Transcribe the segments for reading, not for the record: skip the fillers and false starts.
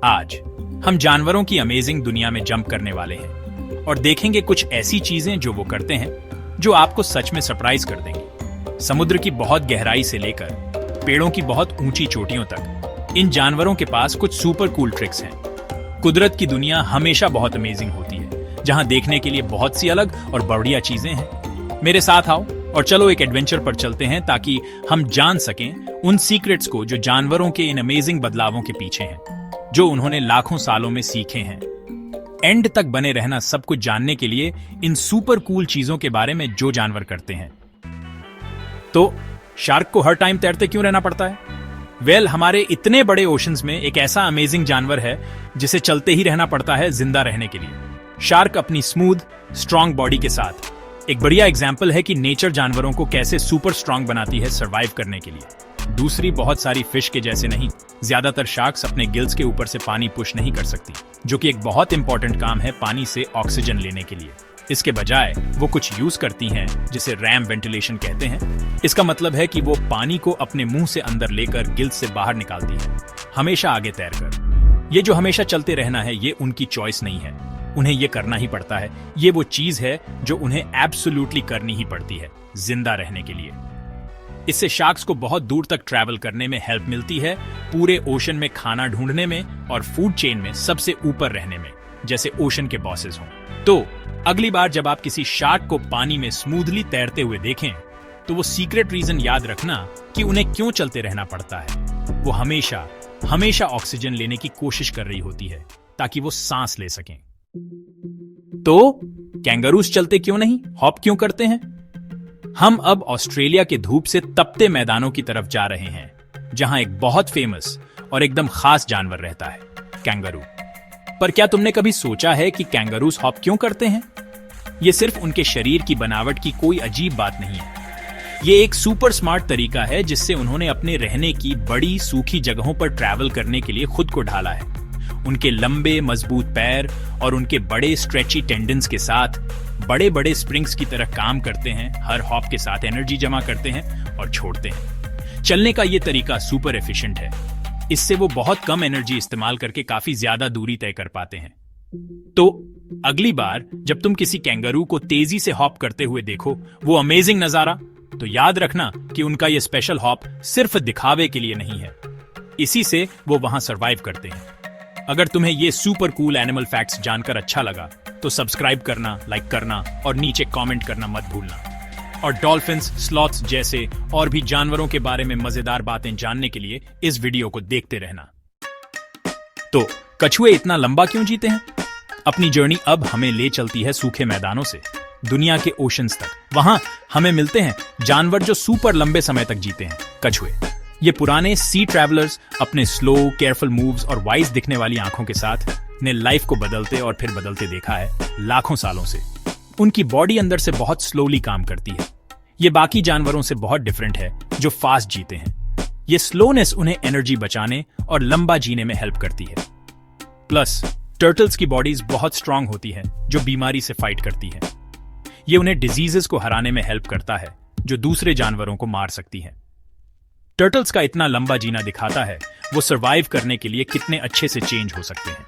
आज हम जानवरों की अमेजिंग दुनिया में जंप करने वाले हैं और देखेंगे कुछ ऐसी चीजें जो वो करते हैं जो आपको सच में सरप्राइज कर देंगी। समुद्र की बहुत गहराई से लेकर पेड़ों की बहुत ऊंची चोटियों तक इन जानवरों के पास कुछ सुपर कूल ट्रिक्स हैं। कुदरत की दुनिया हमेशा बहुत अमेजिंग होती है, जहां देखने के लिए बहुत सी अलग और बढ़िया चीजें हैं। मेरे साथ आओ और चलो एक एडवेंचर पर चलते हैं ताकि हम जान सकें उन सीक्रेट्स को जो जानवरों के इन अमेजिंग बदलावों के पीछे हैं, जो उन्होंने लाखों सालों में सीखे हैं। एंड तक बने रहना सब कुछ जानने के लिए इन सुपर कूल चीजों के बारे में जो जानवर करते हैं। तो शार्क को हर टाइम तैरते क्यों रहना पड़ता है? वेल, हमारे इतने बड़े ओशंस में एक ऐसा अमेजिंग जानवर है जिसे चलते ही रहना पड़ता है जिंदा रहने के लिए। शार्क अपनी स्मूथ स्ट्रांग बॉडी के साथ एक बढ़िया एग्जाम्पल है कि नेचर जानवरों को कैसे सुपर स्ट्रांग बनाती है सर्वाइव करने के लिए। दूसरी बहुत सारी फिश के जैसे नहीं, ज्यादातर शार्क्स अपने गिल्स के ऊपर से पानी पुश नहीं कर सकती, जो कि एक बहुत इंपॉर्टेंट काम है पानी से ऑक्सीजन लेने के लिए। इसके बजाय वो कुछ यूज करती हैं जिसे रैम वेंटिलेशन कहते हैं। इसका मतलब है कि वो पानी को अपने मुंह से अंदर लेकर गिल्स से बाहर निकालती है, हमेशा आगे तैरकर। ये जो हमेशा चलते रहना है, ये उनकी चॉइस नहीं है, उन्हें ये करना ही पड़ता है। ये वो चीज है जो उन्हें एब्सोल्युटली करनी ही पड़ती है जिंदा रहने के लिए। इससे शार्क्स को बहुत दूर तक ट्रैवल करने में हेल्प मिलती है, पूरे ओशन में खाना ढूंढने में और फूड चेन में सबसे ऊपर रहने में, जैसे ओशन के बॉसेस हों। तो अगली बार जब आप किसी शार्क को पानी में स्मूथली तैरते हुए देखें, तो वो सीक्रेट रीजन याद रखना कि उन्हें क्यों चलते रहना पड़ता है। वो हमेशा हमेशा ऑक्सीजन लेने की कोशिश कर रही होती है ताकि वो सांस ले सकें। तो कैंगरूस चलते क्यों नहीं, हॉप क्यों करते हैं? हम अब ऑस्ट्रेलिया के धूप से तपते मैदानों की तरफ जा रहे हैं, जहां एक बहुत फेमस और एकदम खास जानवर रहता है, कैंगरू। पर क्या तुमने कभी सोचा है कि कैंगरूस हॉप क्यों करते हैं? ये सिर्फ उनके शरीर की बनावट की कोई अजीब बात नहीं है। ये एक सुपर स्मार्ट तरीका है जिससे उन्होंने अपने रहने की बड़ी सूखी जगहों पर ट्रैवल करने के लिए खुद को ढाला है। उनके लंबे मजबूत पैर और उनके बड़े स्ट्रेची टेंडन्स के साथ बड़े बड़े स्प्रिंग्स की तरह काम करते हैं, हर हॉप के साथ एनर्जी जमा करते हैं और छोड़ते हैं। चलने का ये तरीका सुपर एफिशिएंट है, इससे वो बहुत कम एनर्जी इस्तेमाल करके काफी ज्यादा दूरी तय कर पाते हैं। तो अगली बार जब तुम किसी कैंगरू को तेजी से हॉप करते हुए देखो, वो अमेजिंग नजारा, तो याद रखना कि उनका ये स्पेशल हॉप सिर्फ दिखावे के लिए नहीं है, इसी से वो वहां सर्वाइव करते हैं। अगर तुम्हें ये सुपर कूल एनिमल फैक्ट्स जानकर अच्छा लगा तो सब्सक्राइब करना, लाइक करना और नीचे कमेंट करना मत भूलना। और डॉल्फिन्स, स्लॉथ्स जैसे और भी जानवरों के बारे में मजेदार बातें जानने के लिए इस वीडियो को देखते रहना। तो कछुए इतना लंबा क्यों जीते हैं? अपनी जर्नी अब हमें ले चलती है सूखे मैदानों से दुनिया के ओशंस तक। वहां हमें मिलते हैं जानवर जो सुपर लंबे समय तक जीते हैं, कछुए। ये पुराने सी ट्रैवलर्स अपने स्लो, केयरफुल मूव्स और वाइज दिखने वाली आंखों के साथ ने लाइफ को बदलते और फिर बदलते देखा है लाखों सालों से। उनकी बॉडी अंदर से बहुत स्लोली काम करती है। ये बाकी जानवरों से बहुत डिफरेंट है जो फास्ट जीते हैं। ये स्लोनेस उन्हें एनर्जी बचाने और लंबा जीने में हेल्प करती है। प्लस टर्टल्स की बॉडीज बहुत स्ट्रांग होती है जो बीमारी से फाइट करती है। ये उन्हें डिजीजेस को हराने में हेल्प करता है जो दूसरे जानवरों को मार सकती है। टर्टल्स का इतना लंबा जीना दिखाता है वो सर्वाइव करने के लिए कितने अच्छे से चेंज हो सकते हैं।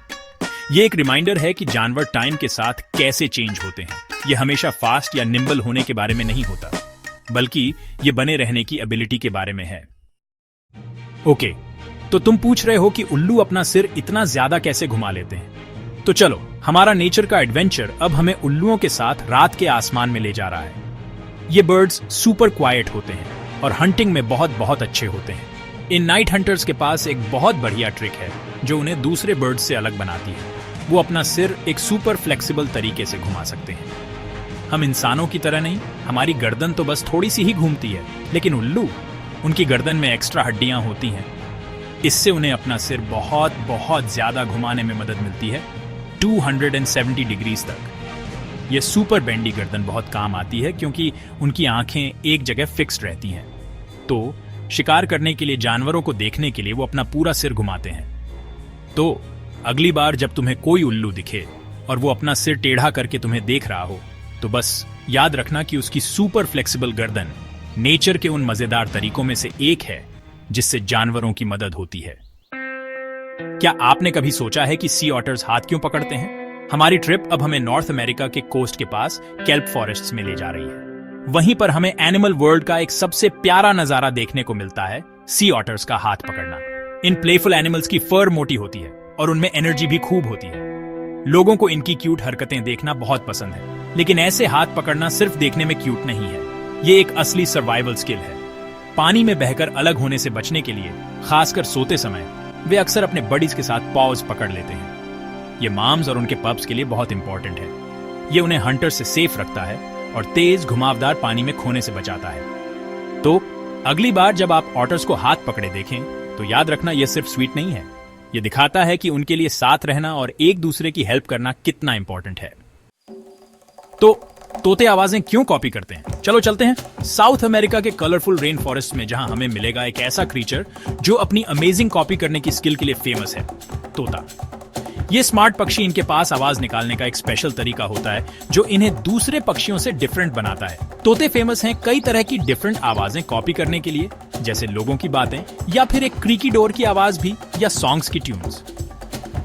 ये एक रिमाइंडर है कि जानवर टाइम के साथ कैसे चेंज होते हैं। ये हमेशा फास्ट या निम्बल होने के बारे में नहीं होता, बल्कि ये बने रहने की एबिलिटी के बारे में है। ओके, तो तुम पूछ रहे हो कि उल्लू अपना सिर इतना ज्यादा कैसे घुमा लेते हैं? तो चलो, हमारा नेचर का एडवेंचर अब हमें उल्लुओं के साथ रात के आसमान में ले जा रहा है। ये बर्ड्स सुपर क्वाइट होते हैं और हंटिंग में बहुत बहुत अच्छे होते हैं। इन नाइट हंटर्स के पास एक बहुत बढ़िया ट्रिक है जो उन्हें दूसरे बर्ड्स से अलग बनाती है। वो अपना सिर एक सुपर फ्लेक्सिबल तरीके से घुमा सकते हैं। हम इंसानों की तरह नहीं, हमारी गर्दन तो बस थोड़ी सी ही घूमती है, लेकिन उल्लू, उनकी गर्दन में एक्स्ट्रा हड्डियां होती हैं। इससे उन्हें अपना सिर बहुत बहुत ज्यादा घुमाने में मदद मिलती है, 270 डिग्रीज तक। ये सुपर बेंडी गर्दन बहुत काम आती है क्योंकि उनकी आंखें एक जगह फिक्स्ड रहती हैं। तो शिकार करने के लिए, जानवरों को देखने के लिए वो अपना पूरा सिर घुमाते हैं। तो अगली बार जब तुम्हें कोई उल्लू दिखे और वो अपना सिर टेढ़ा करके तुम्हें देख रहा हो, तो बस याद रखना कि उसकी सुपर फ्लेक्सिबल गर्दन नेचर के उन मजेदार तरीकों में से एक है जिससे जानवरों की मदद होती है। क्या आपने कभी सोचा है कि सी ऑटर्स हाथ क्यों पकड़ते हैं? हमारी ट्रिप अब हमें नॉर्थ अमेरिका के कोस्ट के पास केल्प फॉरेस्ट्स में ले जा रही है। वहीं पर हमें एनिमल वर्ल्ड का एक सबसे प्यारा नजारा देखने को मिलता है, सी ऑटर्स का हाथ पकड़ना। इन प्लेफुल एनिमल्स की फर मोटी होती है और उनमें एनर्जी भी खूब होती है। लोगों को इनकी क्यूट हरकतें देखना बहुत पसंद है, लेकिन ऐसे हाथ पकड़ना सिर्फ देखने में क्यूट नहीं है, ये एक असली सर्वाइवल स्किल है। पानी में बहकर अलग होने से बचने के लिए, खासकर सोते समय, वे अक्सर अपने बडीज के साथ पॉज पकड़ लेते हैं। ये माम्स और उनके पप्स के लिए बहुत इंपॉर्टेंट है। ये उन्हें हंटर से सेफ रखता है और तेज घुमावदार पानी में खोने से बचाता है। तो अगली बार जब आप ऑटर्स को हाथ पकड़े देखें तो याद रखना, यह सिर्फ स्वीट नहीं है, ये दिखाता है कि उनके लिए साथ रहना और एक दूसरे की हेल्प करना कितना इंपॉर्टेंट है। तो तोते आवाजें क्यों कॉपी करते हैं? चलो चलते हैं साउथ अमेरिका के कलरफुल रेन फॉरेस्ट में, जहां हमें मिलेगा एक ऐसा क्रीचर जो अपनी अमेजिंग कॉपी करने की स्किल के लिए फेमस है, तोता। ये स्मार्ट पक्षी, इनके पास आवाज निकालने का एक स्पेशल तरीका होता है जो इन्हें दूसरे पक्षियों से डिफरेंट बनाता है। तोते फेमस हैं कई तरह की डिफरेंट आवाजें कॉपी करने के लिए, जैसे लोगों की बातें या फिर एक क्रीकी डोर की आवाज भी, या सॉन्ग्स की ट्यून्स।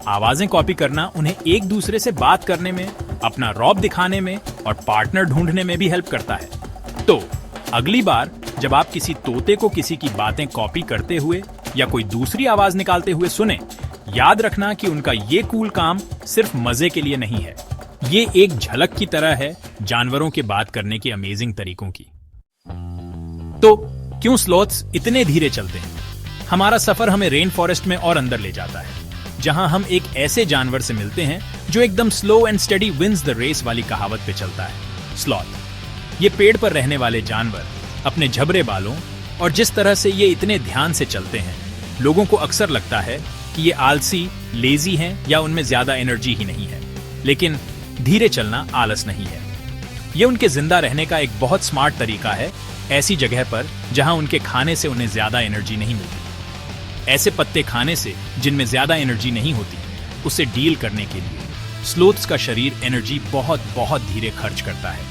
आवाजें कॉपी करना उन्हें एक दूसरे से बात करने में, अपना रौब दिखाने में और पार्टनर ढूंढने में भी हेल्प करता है। तो अगली बार जब आप किसी तोते को किसी की बातें कॉपी करते हुए या कोई दूसरी आवाज निकालते हुए सुने, याद रखना कि उनका ये कूल काम सिर्फ मजे के लिए नहीं है, ये एक झलक की तरह है जानवरों के बात करने के अमेजिंग तरीकों की। तो क्यों स्लॉथ्स इतने धीरे चलते हैं? हमारा सफर हमें रेन फॉरेस्ट में और अंदर ले जाता है, जहां हम एक ऐसे जानवर से मिलते हैं जो एकदम slow and steady wins the race वाली कहावत पे चलता है, स्लॉथ। ये पेड़ पर रहने वाले जानवर अपने झबरे बालों और जिस तरह से ये इतने ध्यान से चलते हैं, लोगों को अक्सर लगता है कि ये आलसी, लेजी हैं या उनमें ज्यादा एनर्जी ही नहीं है। लेकिन धीरे चलना आलस नहीं है, ये उनके जिंदा रहने का एक बहुत स्मार्ट तरीका है, ऐसी जगह पर जहां उनके खाने से उन्हें ज्यादा एनर्जी नहीं मिलती। ऐसे पत्ते खाने से जिनमें ज्यादा एनर्जी नहीं होती, उसे डील करने के लिए स्लोथ्स का शरीर एनर्जी बहुत बहुत धीरे खर्च करता है,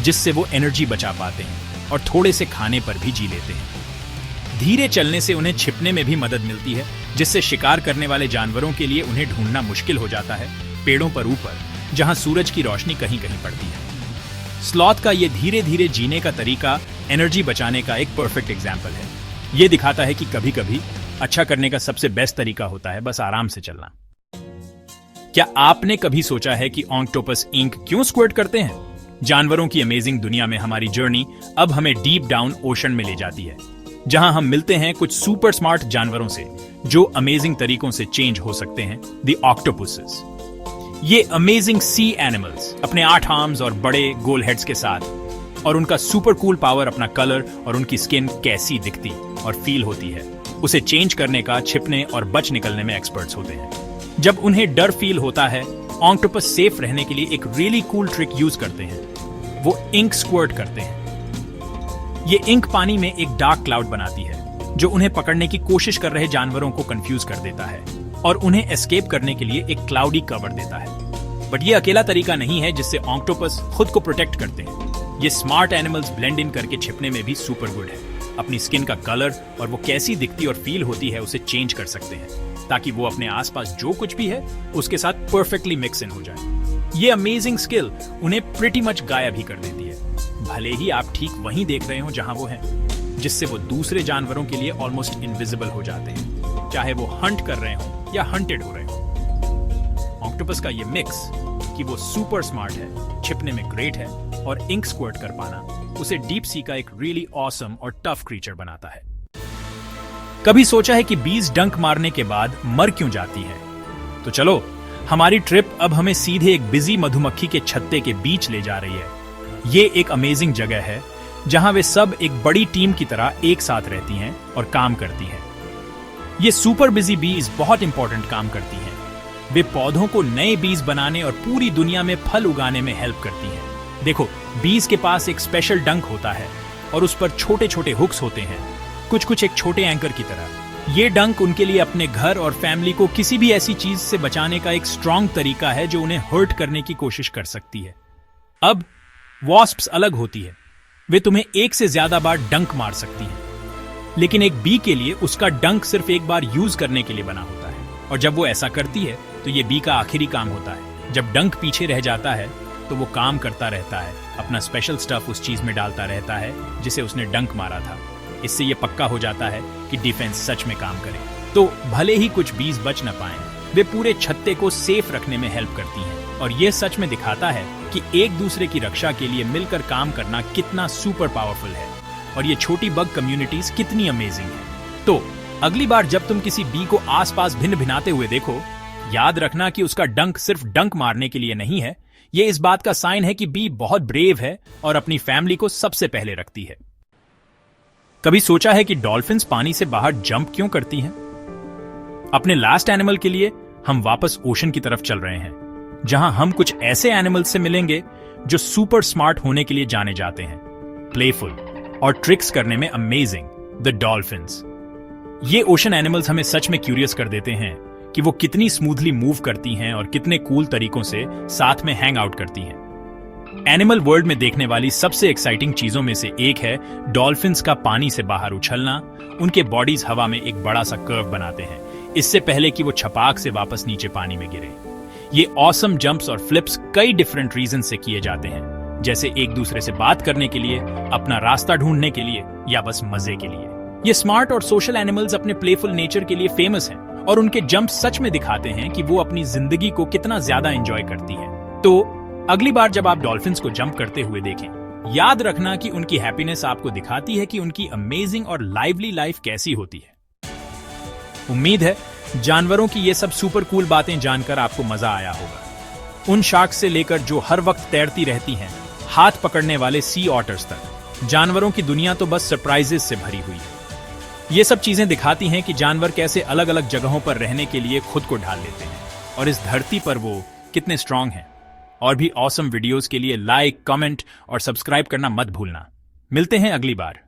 जिससे वो एनर्जी बचा पाते हैं और थोड़े से खाने पर भी जी लेते हैं। धीरे चलने से उन्हें छिपने में भी मदद मिलती है, जिससे शिकार करने वाले जानवरों के लिए उन्हें ढूंढना मुश्किल हो जाता है, पेड़ों पर ऊपर जहां सूरज की रोशनी कहीं कहीं पड़ती है। स्लॉथ का ये धीरे धीरे जीने का तरीका एनर्जी बचाने का एक परफेक्ट एग्जाम्पल है। ये दिखाता है कि कभी कभी अच्छा करने का सबसे बेस्ट तरीका होता है बस आराम से चलना। क्या आपने कभी सोचा है कि ऑक्टोपस इंक क्यों स्क्वर्ट करते हैं? जानवरों की अमेजिंग दुनिया में हमारी जर्नी अब हमें डीप डाउन ओशन में ले जाती है, जहां हम मिलते हैं कुछ सुपर स्मार्ट जानवरों से जो अमेजिंग तरीकों से चेंज हो सकते हैं, द ऑक्टोपसेस। ये अमेजिंग सी एनिमल्स अपने 8 आर्म्स और बड़े गोल हेड्स के साथ, और उनका सुपर कूल पावर, अपना कलर और उनकी स्किन कैसी दिखती और फील होती है, उसे चेंज करने का, छिपने और बच निकलने में एक्सपर्ट्स होते हैं। जब उन्हें डर फील होता है, ऑक्टोपस सेफ रहने के लिए एक रियली कूल ट्रिक यूज करते हैं, वो इंक स्क्वर्ट करते हैं। ये इंक पानी में एक डार्क क्लाउड बनाती है जो उन्हें पकड़ने की कोशिश कर रहे जानवरों को कंफ्यूज कर देता है और उन्हें एस्केप करने के लिए एक क्लाउडी कवर देता है। बट ये अकेला तरीका नहीं है जिससे ऑक्टोपस खुद को प्रोटेक्ट करते हैं। ये स्मार्ट एनिमल्स ब्लेंड इन करके छिपने में भी सुपर गुड है। अपनी स्किन का कलर और वो कैसी दिखती और फील होती है उसे चेंज कर सकते हैं, ताकि वो अपने आसपास जो कुछ भी है उसके साथ परफेक्टली मिक्स इन हो जाए। ये अमेजिंग स्किल उन्हें प्रिटी मच गायब ही कर देती है, भले ही आप ठीक वहीं देख रहे हो जहां वो हैं, जिससे वो दूसरे जानवरों के लिए ऑलमोस्ट इनविजिबल हो जाते हैं, चाहे वो हंट कर रहे हो या हंटेड हो रहे हो। ऑक्टोपस का ये मिक्स कि वो सुपर स्मार्ट है, छिपने में ग्रेट है और इंक स्क्वर्ट कर पाना उसे डीप सी का एक रियली ऑसम और टफ क्रीचर बनाता है। कभी सोचा है कि बीज डंक मारने के बाद मर क्यों जाती है? तो चलो, हमारी ट्रिप अब हमें सीधे एक बिजी मधुमक्खी के छत्ते के बीच ले जा रही है। ये एक अमेजिंग जगह है जहां वे सब एक बड़ी टीम की तरह एक साथ रहती हैं और काम करती हैं। ये सुपर बिजी बीज बहुत इंपॉर्टेंट काम करती हैं। वे पौधों को नए बीज बनाने और पूरी दुनिया में फल उगाने में हेल्प करती हैं। देखो, बीज के पास एक स्पेशल डंक होता है और उस पर छोटे छोटे हुक्स होते हैं, कुछ एक छोटे एंकर की तरह। ये डंक उनके लिए अपने घर और फैमिली को किसी भी ऐसी चीज से बचाने का एक स्ट्रॉन्ग तरीका है जो उन्हें हर्ट करने की कोशिश कर सकती है। अब वॉस्प्स अलग होती है, वे तुम्हें एक से ज्यादा बार डंक मार सकती हैं, लेकिन एक बी के लिए उसका डंक सिर्फ एक बार यूज करने के लिए बना होता है। और जब वो ऐसा करती है तो ये बी का आखिरी काम होता है। जब डंक पीछे रह जाता है तो वो काम करता रहता है, अपना स्पेशल स्टफ उस चीज में डालता रहता है जिसे उसने डंक मारा था। इससे ये पक्का हो जाता है कि डिफेंस सच में काम करे। तो भले ही कुछ बीज बच न पाए, वे पूरे छत्ते को सेफ रखने में हेल्प करती हैं। और ये सच में दिखाता है कि एक दूसरे की रक्षा के लिए मिलकर काम करना कितना सुपर पावरफुल है और ये छोटी बग कम्युनिटीज कितनी अमेजिंग है। तो अगली बार जब तुम किसी बी को आसपास भिन्न भिनाते हुए देखो, याद रखना कि उसका डंक सिर्फ डंक मारने के लिए नहीं है, ये इस बात का साइन है कि बी बहुत ब्रेव है और अपनी फैमिली को सबसे पहले रखती है। कभी सोचा है कि डॉल्फिन्स पानी से बाहर जंप क्यों करती हैं? अपने लास्ट एनिमल के लिए हम वापस ओशन की तरफ चल रहे हैं, जहां हम कुछ ऐसे एनिमल्स से मिलेंगे जो सुपर स्मार्ट होने के लिए जाने जाते हैं, प्लेफुल और ट्रिक्स करने में अमेजिंग, द डॉल्फिन्स। ये ओशन एनिमल्स हमें सच में क्यूरियस कर देते हैं कि वो कितनी स्मूथली मूव करती हैं और कितने कूल तरीकों से साथ में हैंग आउट करती हैं। एनिमल वर्ल्ड में देखने वाली सबसे एक्साइटिंग चीजों में से एक है डॉल्फिन्स का पानी से बाहर उछलना। उनके बॉडीज हवा में एक बड़ा सा कर्व बनाते हैं, इससे पहले कि वो छपाक से वापस नीचे पानी में गिरे। ये ऑसम जंप्स और फ्लिप्स कई डिफरेंट रीजन से किए जाते हैं, जैसे एक दूसरे से बात करने के लिए, अपना रास्ता ढूंढने के लिए या बस मजे के लिए। ये स्मार्ट और सोशल एनिमल्स अपने प्लेफुल नेचर के लिए फेमस हैं और उनके जंप सच में दिखाते हैं कि वो अपनी जिंदगी को कितना ज्यादा एंजॉय करती हैं। तो अगली बार जब आप डॉल्फिन्स को जंप करते हुए देखें, याद रखना कि उनकी हैप्पीनेस आपको दिखाती है कि उनकी अमेजिंग और लाइवली लाइफ कैसी होती है। उम्मीद है जानवरों की ये सब सुपर कूल बातें जानकर आपको मजा आया होगा। उन शार्क से लेकर जो हर वक्त तैरती रहती हैं, हाथ पकड़ने वाले सी ऑटर्स तक, जानवरों की दुनिया तो बस सरप्राइजेस से भरी हुई है। ये सब चीजें दिखाती हैं कि जानवर कैसे अलग अलग जगहों पर रहने के लिए खुद को ढाल लेते हैं और इस धरती पर वो कितने स्ट्रांग हैं। और भी ऑसम वीडियोस के लिए लाइक, कमेंट और सब्सक्राइब करना मत भूलना। मिलते हैं अगली बार।